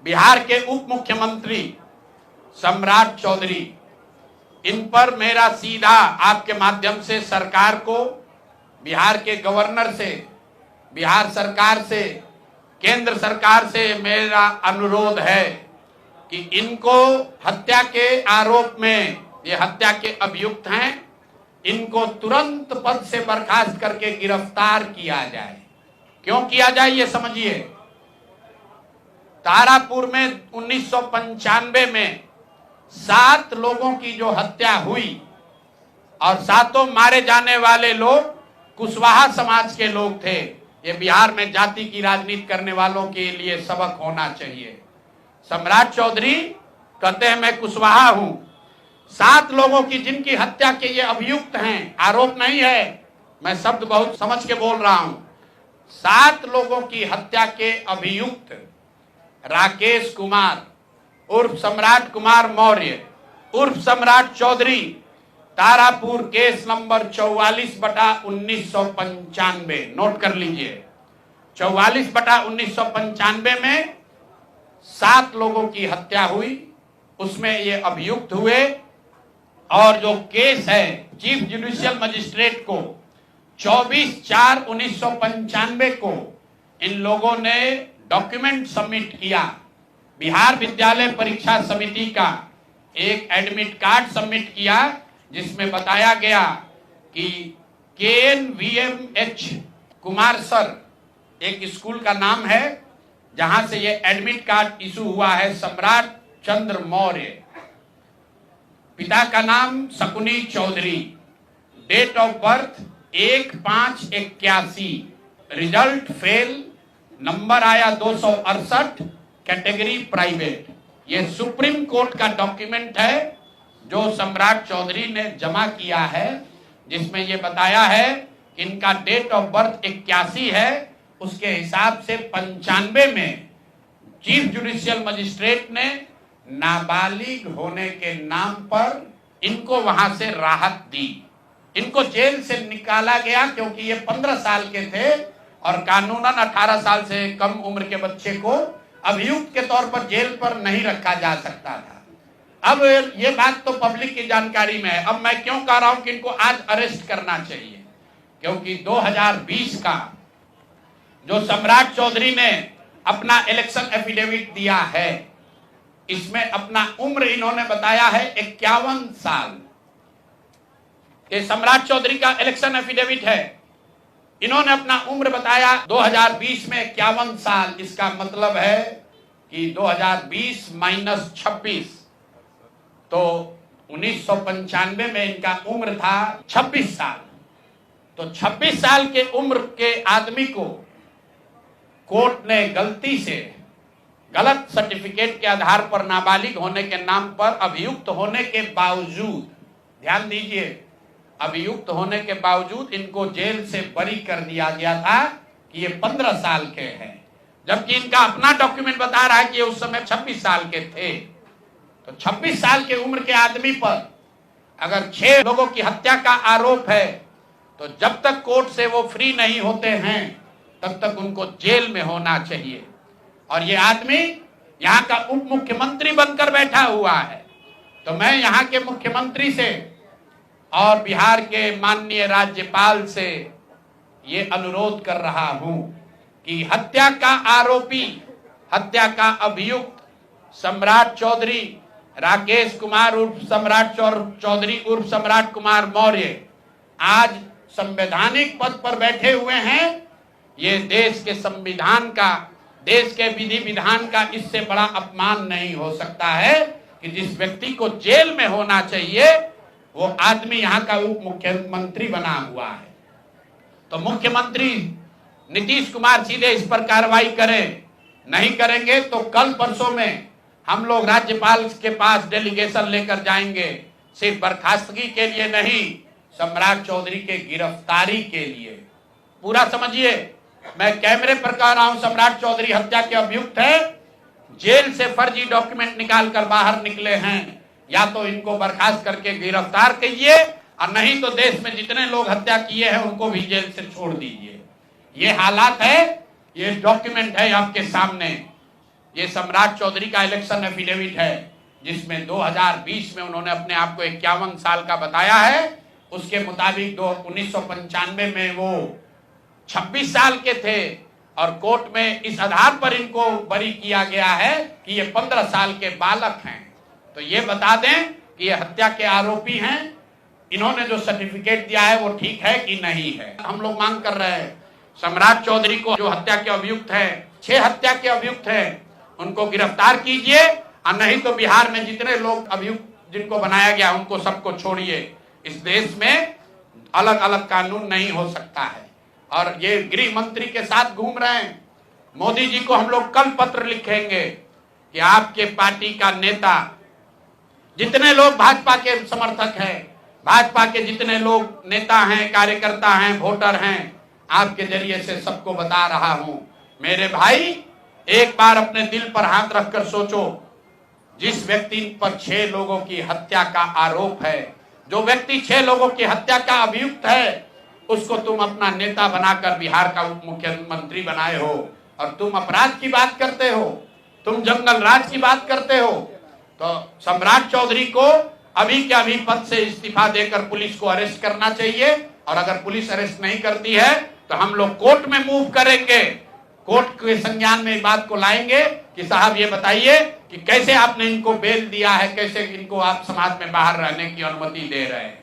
बिहार के उप मुख्यमंत्री सम्राट चौधरी, इन पर मेरा सीधा आपके माध्यम से सरकार को, बिहार के गवर्नर से, बिहार सरकार से, केंद्र सरकार से मेरा अनुरोध है कि इनको हत्या के आरोप में, ये हत्या के अभियुक्त हैं, इनको तुरंत पद से बर्खास्त करके गिरफ्तार किया जाए। क्यों किया जाए ये समझिए। तारापुर में 1995 में 7 लोगों की जो हत्या हुई और 7 मारे जाने वाले लोग कुशवाहा समाज के लोग थे। ये बिहार में जाति की राजनीति करने वालों के लिए सबक होना चाहिए। सम्राट चौधरी कहते हैं मैं कुशवाहा हूं। 7 लोगों की जिनकी हत्या के ये अभियुक्त हैं, आरोप नहीं है, मैं शब्द बहुत समझ के बोल रहा हूं। 7 लोगों की हत्या के अभियुक्त राकेश कुमार उर्फ सम्राट कुमार मौर्य उर्फ Samrat Choudhary, Tarapur case number 44/1995, note कर लीजिए। 44/1995 में 7 लोगों की हत्या हुई, उसमें ये अभियुक्त हुए और जो केस है चीफ जुडिशियल मजिस्ट्रेट को 24/4/1995 को इन लोगों ने डॉक्यूमेंट सबमिट किया। बिहार विद्यालय परीक्षा समिति का एक एडमिट कार्ड सबमिट किया जिसमें बताया गया कि KNVMH कुमार सर एक स्कूल का नाम है जहां से ये एडमिट कार्ड इशू हुआ है। सम्राट चंद्र मौर्य, पिता का नाम Shakuni Choudhary, date of birth 1/5/81, result fail, नंबर आया 268, कैटेगरी प्राइवेट। ये सुप्रीम कोर्ट का डॉक्यूमेंट है जो सम्राट चौधरी ने जमा किया है, जिसमें ये बताया है कि इनका डेट ऑफ बर्थ 81 है, उसके हिसाब से 95 में चीफ जुडिशियल मजिस्ट्रेट ने नाबालिग होने के नाम पर इनको वहां से राहत दी। इनको जेल से निकाला गया क्योंकि ये 15 साल के थे और कानूनन 18 साल से कम उम्र के बच्चे को अभियुक्त के तौर पर जेल पर नहीं रखा जा सकता था। अब ये बात तो पब्लिक की जानकारी में है। अब मैं क्यों कह रहा हूं कि इनको आज अरेस्ट करना चाहिए, क्योंकि 2020 का जो सम्राट चौधरी ने अपना इलेक्शन एफिडेविट दिया है, इसमें अपना उम्र इन्होंने बताया है 51 साल। ये सम्राट चौधरी का इलेक्शन एफिडेविट है। इन्होंने अपना उम्र बताया 2020 में 51 साल। इसका मतलब है कि 2020 - 26, तो 1995 में इनका उम्र था 26 साल। तो 26 साल के उम्र के आदमी को कोर्ट ने गलती से गलत सर्टिफिकेट के आधार पर नाबालिग होने के नाम पर अभियुक्त होने के बावजूद, ध्यान दीजिए, अभियुक्त होने के बावजूद इनको जेल से बरी कर दिया गया था कि ये 15 साल के हैं, जबकि इनका अपना डॉक्यूमेंट बता रहा है कि ये उस समय 26 साल के थे। तो 26 साल के उम्र के आदमी पर अगर 6 लोगों की हत्या का आरोप है तो जब तक कोर्ट से वो फ्री नहीं होते हैं तब तक उनको जेल में होना चाहिए। और ये आदमी यहाँ का उप मुख्यमंत्री बनकर बैठा हुआ है। तो मैं यहाँ के मुख्यमंत्री से और बिहार के माननीय राज्यपाल से ये अनुरोध कर रहा हूं कि हत्या का आरोपी, हत्या का अभियुक्त सम्राट चौधरी, राकेश कुमार उर्फ सम्राट चौधरी उर्फ सम्राट कुमार मौर्य आज संवैधानिक पद पर बैठे हुए हैं। ये देश के संविधान का, देश के विधि विधान का इससे बड़ा अपमान नहीं हो सकता है कि जिस व्यक्ति को जेल में होना चाहिए वो आदमी यहाँ का उप मुख्यमंत्री बना हुआ है। तो मुख्यमंत्री नीतीश कुमार सीधे इस पर कार्रवाई करें। नहीं करेंगे तो कल परसों में हम लोग राज्यपाल के पास डेलीगेशन लेकर जाएंगे, सिर्फ बर्खास्तगी के लिए नहीं, सम्राट चौधरी के गिरफ्तारी के लिए। पूरा समझिए, मैं कैमरे पर कह रहा हूं, सम्राट चौधरी हत्या के अभियुक्त है, जेल से फर्जी डॉक्यूमेंट निकाल कर बाहर निकले हैं। या तो इनको बर्खास्त करके गिरफ्तार कीजिए और नहीं तो देश में जितने लोग हत्या किए हैं उनको भी जेल से छोड़ दीजिए। ये हालात है, ये डॉक्यूमेंट है आपके सामने। ये सम्राट चौधरी का इलेक्शन एफिडेविट है, जिसमें 2020 में उन्होंने अपने आप को 51 साल का बताया है। उसके मुताबिक 1995 में वो 26 साल के थे और कोर्ट में इस आधार पर इनको बरी किया गया है कि ये 15 साल के बालक हैं। तो ये बता दें कि ये हत्या के आरोपी हैं। इन्होंने जो सर्टिफिकेट दिया है वो ठीक है कि नहीं है। हम लोग मांग कर रहे हैं सम्राट चौधरी को, जो हत्या के अभियुक्त है, 6 हत्या के अभियुक्त हैं, उनको गिरफ्तार कीजिए और नहीं तो बिहार में जितने लोग अभियुक्त जिनको बनाया गया उनको सबको छोड़िए। इस देश में अलग अलग कानून नहीं हो सकता है। और ये गृह मंत्री के साथ घूम रहे हैं। मोदी जी को हम लोग कल पत्र लिखेंगे कि आपके पार्टी का नेता, जितने लोग भाजपा के समर्थक हैं, भाजपा के जितने लोग नेता हैं, कार्यकर्ता हैं, वोटर हैं, आपके जरिए से सबको बता रहा हूं, मेरे भाई एक बार अपने दिल पर हाथ रखकर सोचो। जिस व्यक्ति पर 6 लोगों की हत्या का आरोप है, जो व्यक्ति 6 लोगों की हत्या का अभियुक्त है, उसको तुम अपना नेता बनाकर बिहार का उप मुख्यमंत्री बनाए हो और तुम अपराध की बात करते हो, तुम जंगल राज की बात करते हो। तो सम्राट चौधरी को अभी के अभी पद से इस्तीफा देकर पुलिस को अरेस्ट करना चाहिए और अगर पुलिस अरेस्ट नहीं करती है तो हम लोग कोर्ट में मूव करेंगे, कोर्ट के संज्ञान में बात को लाएंगे कि साहब ये बताइए कि कैसे आपने इनको बेल दिया है, कैसे इनको आप समाज में बाहर रहने की अनुमति दे रहे हैं।